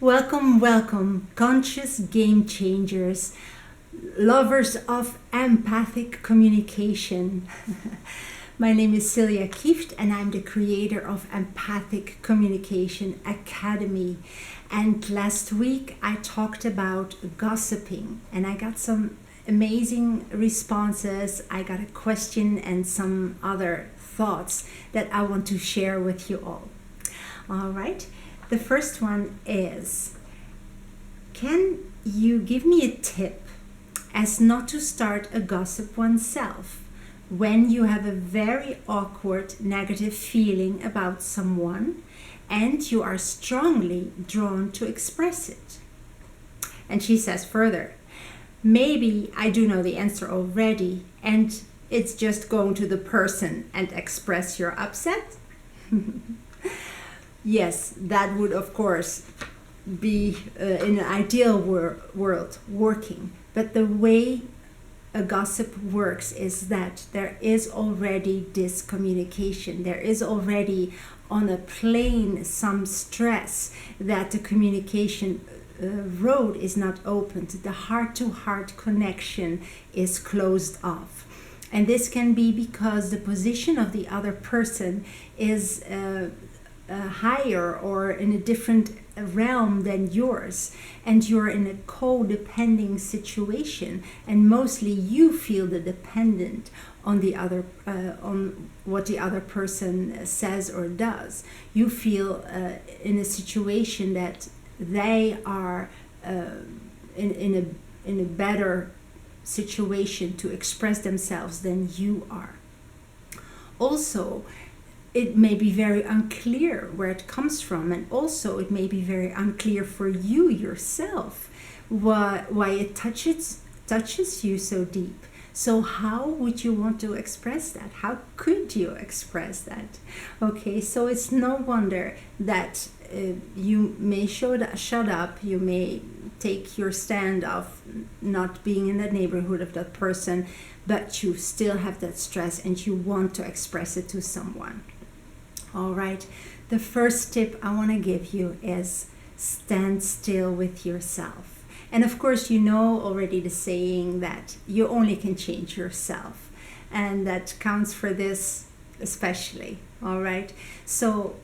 Welcome, welcome, conscious game changers, lovers of empathic communication. My name is Celia Kieft and I'm the creator of Empathic Communication Academy. And last week I talked about gossiping and I got some amazing responses. I got a question and some other thoughts that I want to share with you all. All right. The first one is, can you give me a tip as not to start a gossip oneself when you have a very awkward negative feeling about someone and you are strongly drawn to express it? And she says further, maybe I do know the answer already and it's just going to the person and express your upset. Yes, that would of course be in an ideal world working. But the way a gossip works is that there is already this communication. There is already on a plane some stress that the communication road is not opened. The heart-to-heart connection is closed off. And this can be because the position of the other person is higher or in a different realm than yours, and you're in a codependent situation, and mostly you feel the dependent on the other on what the other person says or does. You feel in a situation that they are in a better situation to express themselves than you are. Also, it may be very unclear where it comes from, and also it may be very unclear for you yourself why it touches you so deep. So how would you want to express that? How could you express that? Okay, so it's no wonder that you may shut up, you may take your stand of not being in the neighborhood of that person, but you still have that stress and you want to express it to someone. All right, the first tip I want to give you is stand still with yourself. And of course, you know already the saying that you only can change yourself, and that counts for this especially. All right, so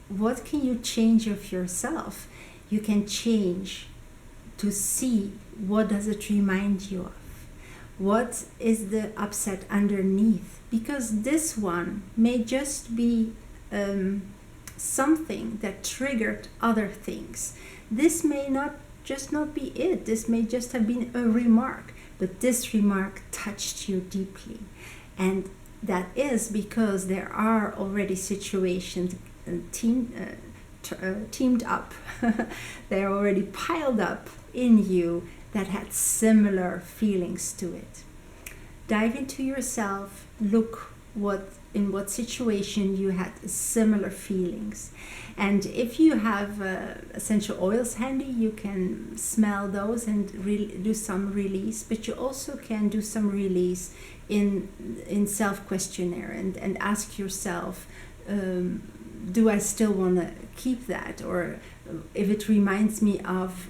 what can you change of yourself? You can change to see what does it remind you of. What is the upset underneath? Because this one may just be something that triggered other things. This may not be it. This may just have been a remark, but this remark touched you deeply. And that is because there are already situations teamed up. They're already piled up in you that had similar feelings to it. Dive into yourself, look in what situation you had similar feelings. And if you have essential oils handy, you can smell those and do some release, but you also can do some release in self-questionnaire and ask yourself, do I still want to keep that? Or if it reminds me of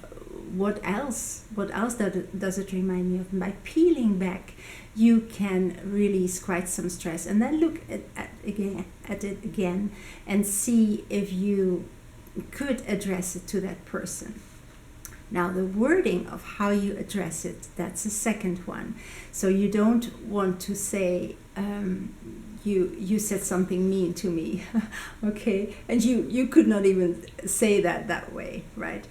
what else does it remind me of? And by peeling back, you can release quite some stress, and then look at it again and see if you could address it to that person. Now, the wording of how you address it, that's the second one. So you don't want to say, you said something mean to me, okay? And you could not even say that way, right?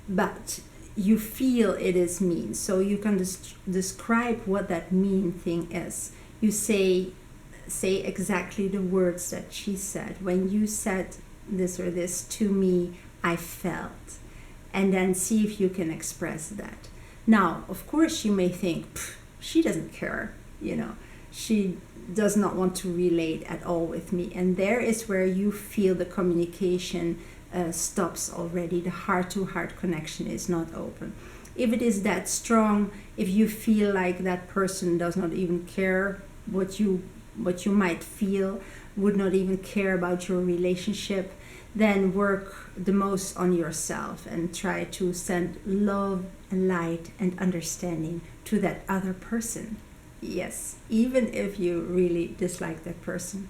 But you feel it is mean, so you can describe what that mean thing is. You say exactly the words that she said. When you said this or this to me, I felt. And then see if you can express that. Now, of course, you may think, she doesn't care, she does not want to relate at all with me. And there is where you feel the communication stops already. The heart-to-heart connection is not open. If it is that strong, if you feel like that person does not even care what you might feel, would not even care about your relationship, then work the most on yourself and try to send love and light and understanding to that other person. Yes, even if you really dislike that person.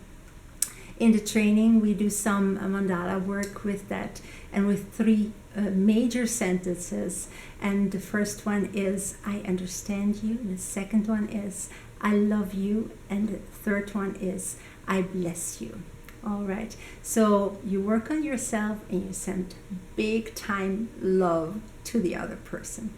In the training, we do some mandala work with that, and with three major sentences. And the first one is, I understand you. The second one is, I love you. And the third one is, I bless you. All right. So you work on yourself and you send big time love to the other person.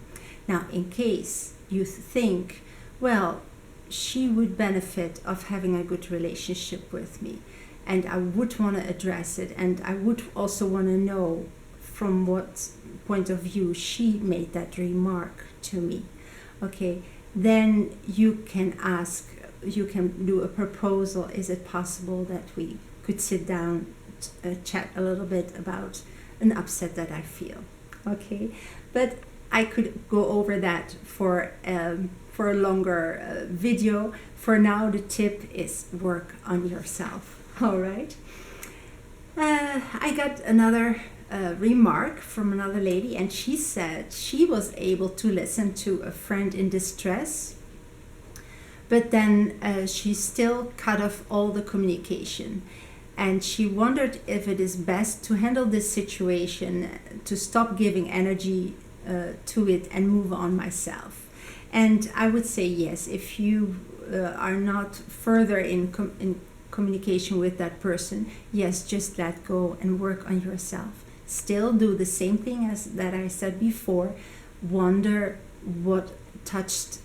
Now, in case you think, well, she would benefit of having a good relationship with me, and I would want to address it, and I would also want to know from what point of view she made that remark to me. Okay, then you can ask, you can do a proposal. Is it possible that we could sit down, chat a little bit about an upset that I feel? Okay, but I could go over that for a longer video. For now, the tip is work on yourself. All right. I got another remark from another lady, and she said she was able to listen to a friend in distress, but then she still cut off all the communication. And she wondered if it is best to handle this situation, to stop giving energy to it and move on myself. And I would say yes, if you are not further in communication with that person, yes, just let go and work on yourself. Still do the same thing as that I said before. Wonder what touched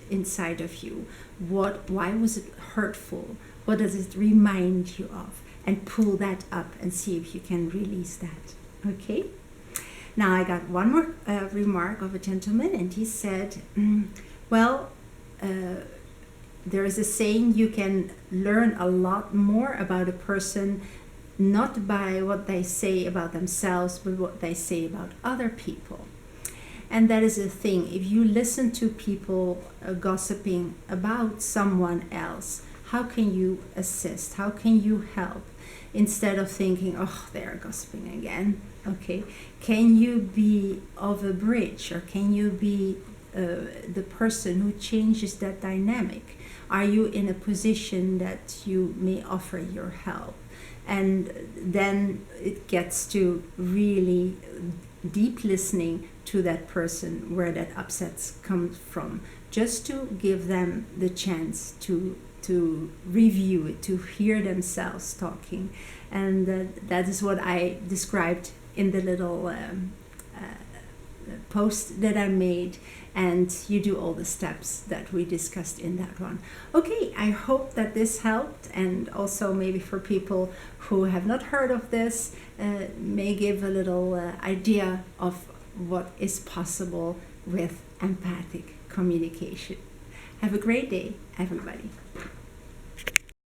inside of you. Why was it hurtful? What does it remind you of? And pull that up and see if you can release that. Okay. Now I got one more remark of a gentleman, and he said, there is a saying, you can learn a lot more about a person not by what they say about themselves, but what they say about other people. And that is a thing. If you listen to people gossiping about someone else, how can you assist? How can you help? Instead of thinking, oh, they're gossiping again. Okay, can you be of a bridge, or can you be the person who changes that dynamic? Are you in a position that you may offer your help? And then it gets to really deep listening to that person, where that upsets comes from, just to give them the chance to review it, to hear themselves talking. And that is what I described in the little post that I made, and you do all the steps that we discussed in that one. Okay, I hope that this helped, and also maybe for people who have not heard of this, may give a little idea of what is possible with empathic communication. Have a great day, everybody.